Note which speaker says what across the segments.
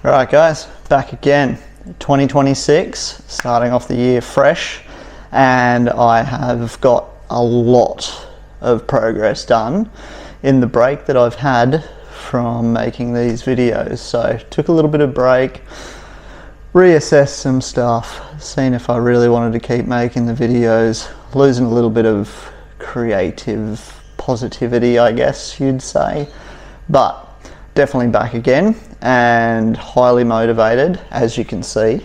Speaker 1: Alright guys, back again. 2026, starting off the year fresh, and I have got a lot of progress done in the break that I've had from making these videos. So took a little bit of break, reassessed some stuff, seen if I really wanted to keep making the videos, losing a little bit of creative positivity, I guess you'd say, but definitely back again and highly motivated. As you can see,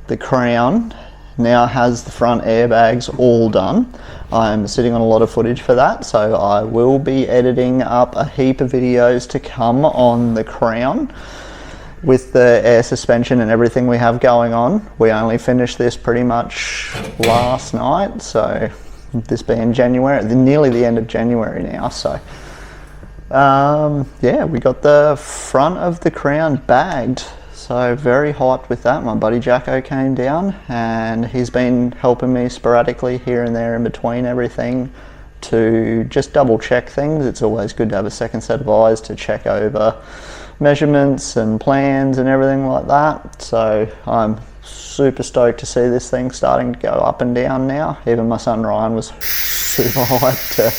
Speaker 1: the Crown now has the front airbags all done. I'm sitting on a lot of footage for that, so I will be editing up a heap of videos to come on the Crown with the air suspension and everything we have going on. We only finished this pretty much last night, so this being January, nearly the end of January now, so yeah, we got the front of the Crown bagged, so very hyped with that. My buddy Jacko came down and he's been helping me sporadically here and there in between everything to just double check things. It's always good to have a second set of eyes to check over measurements and plans and everything like that. So I'm super stoked to see this thing starting to go up and down now. Even my son Ryan was super hyped to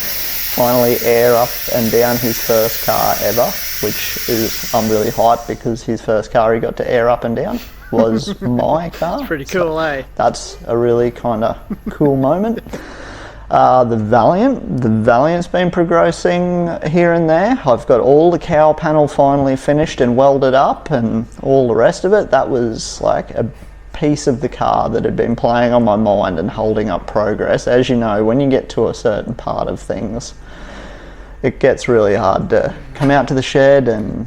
Speaker 1: finally air up and down his first car ever, which is, I'm really hyped because his first car he got to air up and down was my car.
Speaker 2: It's pretty cool, so eh?
Speaker 1: That's a really kind of cool moment. The Valiant's been progressing here and there. I've got all the cowl panel finally finished and welded up and all the rest of it. That was like a piece of the car that had been playing on my mind and holding up progress. As you know, when you get to a certain part of things, it gets really hard to come out to the shed and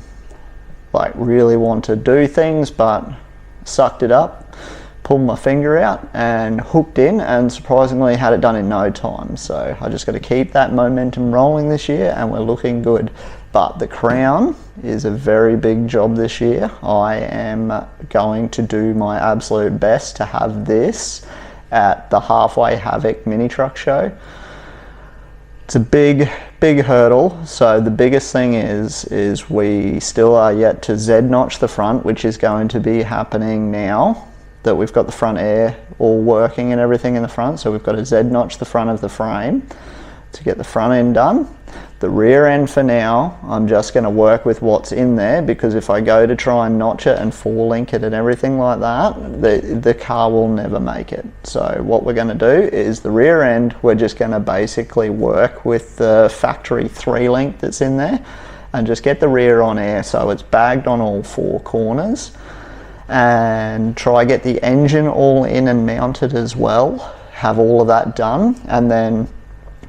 Speaker 1: like really want to do things, but sucked it up, pulled my finger out and hooked in, and surprisingly had it done in no time. So I just got to keep that momentum rolling this year and we're looking good. But the Crown is a very big job this year. I am going to do my absolute best to have this at the Halfway Havoc mini truck show. It's a big hurdle. So the biggest thing is we still are yet to Z-notch the front, which is going to be happening now that we've got the front air all working and everything in the front. So we've got to Z-notch the front of the frame to get the front end done. The rear end for now, I'm just going to work with what's in there, because if I go to try and notch it and four link it and everything like that, the car will never make it. So what we're going to do is the rear end, we're just going to basically work with the factory 3-link that's in there and just get the rear on air so it's bagged on all four corners, and try get the engine all in and mounted as well, have all of that done, and then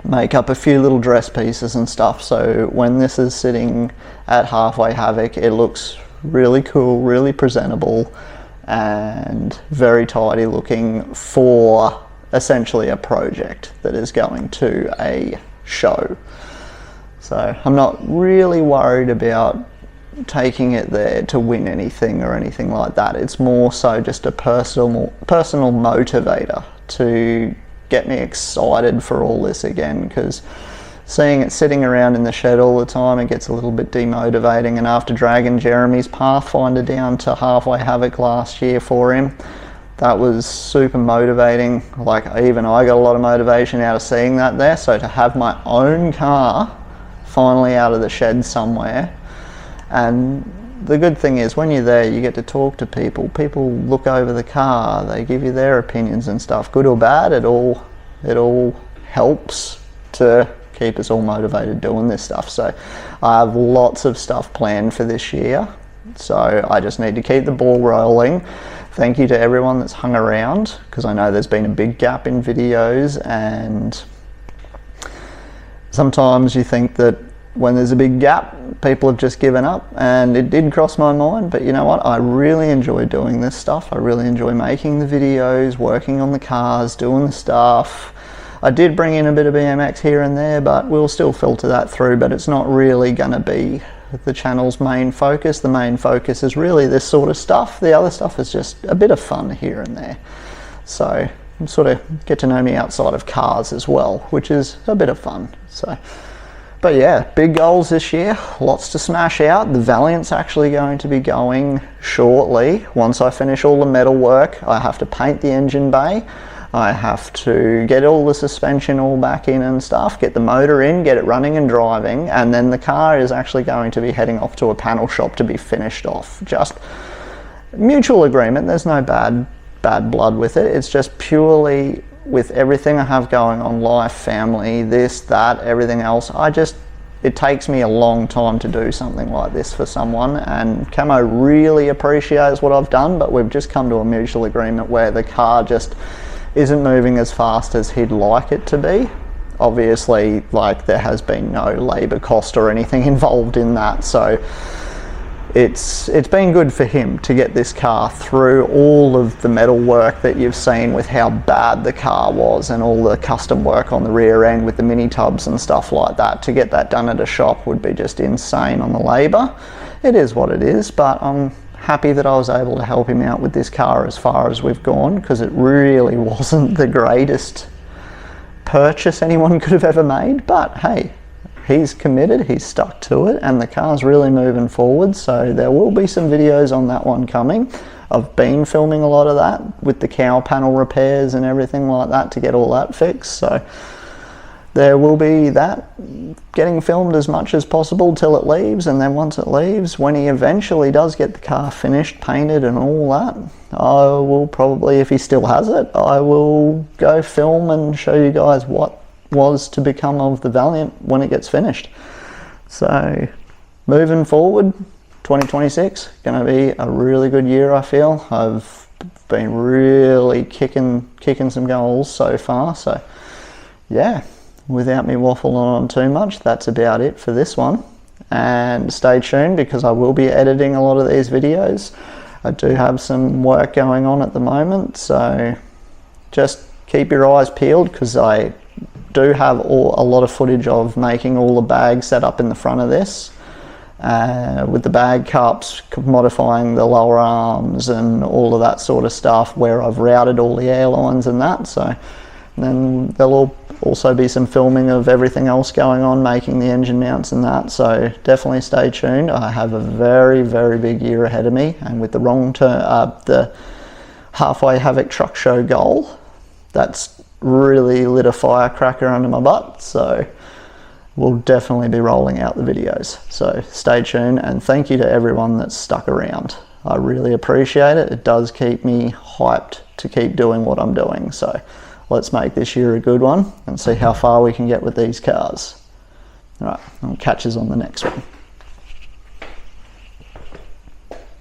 Speaker 1: make up a few little dress pieces and stuff, so when this is sitting at Halfway Havoc it looks really cool, really presentable and very tidy looking for essentially a project that is going to a show. So I'm not really worried about taking it there to win anything or anything like that. It's more so just a personal motivator to get me excited for all this again, because seeing it sitting around in the shed all the time, it gets a little bit demotivating. And after dragging Jeremy's Pathfinder down to Halfway Havoc last year for him, that was super motivating. Like even I got a lot of motivation out of seeing that there. So to have my own car finally out of the shed somewhere, and the good thing is when you're there you get to talk to people. People look over the car, they give you their opinions and stuff, good or bad. It all helps to keep us all motivated doing this stuff. So I have lots of stuff planned for this year, so I just need to keep the ball rolling. Thank you to everyone that's hung around, because I know there's been a big gap in videos, and sometimes you think that when there's a big gap, people have just given up, and it did cross my mind, but you know what, I really enjoy doing this stuff. I really enjoy making the videos, working on the cars, doing the stuff. I did bring in a bit of BMX here and there, but we'll still filter that through, but it's not really going to be the channel's main focus. The main focus is really this sort of stuff. The other stuff is just a bit of fun here and there. So sort of get to know me outside of cars as well, which is a bit of fun. So But yeah, big goals this year, lots to smash out. The Valiant's actually going to be going shortly. Once I finish all the metal work, I have to paint the engine bay. I have to get all the suspension all back in and stuff, get the motor in, get it running and driving, and then the car is actually going to be heading off to a panel shop to be finished off. Just mutual agreement, there's no bad blood with it. It's just purely with everything I have going on, life, family, this, that, everything else, it takes me a long time to do something like this for someone, and Camo really appreciates what I've done, but we've just come to a mutual agreement where the car just isn't moving as fast as he'd like it to be. Obviously, like, there has been no labour cost or anything involved in that, so it's been good for him to get this car through all of the metal work that you've seen with how bad the car was, and all the custom work on the rear end with the mini tubs and stuff like that. To get that done at a shop would be just insane on the labour. It is what it is, but I'm happy that I was able to help him out with this car as far as we've gone, because it really wasn't the greatest purchase anyone could have ever made, but hey, he's committed, he's stuck to it, and the car's really moving forward, so there will be some videos on that one coming. I've been filming a lot of that with the cowl panel repairs and everything like that to get all that fixed, so there will be that getting filmed as much as possible till it leaves, and then once it leaves, when he eventually does get the car finished, painted and all that, I will probably, if he still has it, I will go film and show you guys what was to become of the Valiant when it gets finished. So moving forward, 2026 going to be a really good year. I feel I've been really kicking some goals so far, so yeah, without me waffling on too much, that's about it for this one. And stay tuned, because I will be editing a lot of these videos. I do have some work going on at the moment, so just keep your eyes peeled, because I do have a lot of footage of making all the bags set up in the front of this, with the bag cups, modifying the lower arms and all of that sort of stuff, where I've routed all the airlines and that. So then there'll also be some filming of everything else going on, making the engine mounts and that, so definitely stay tuned. I have a very, very big year ahead of me, and with the the Halfway Havoc Truck Show goal, that's really lit a firecracker under my butt, so we'll definitely be rolling out the videos. So stay tuned, and thank you to everyone that's stuck around. I really appreciate it. It does keep me hyped to keep doing what I'm doing, so let's make this year a good one and see how far we can get with these cars. All right, I'll catch us on the next one.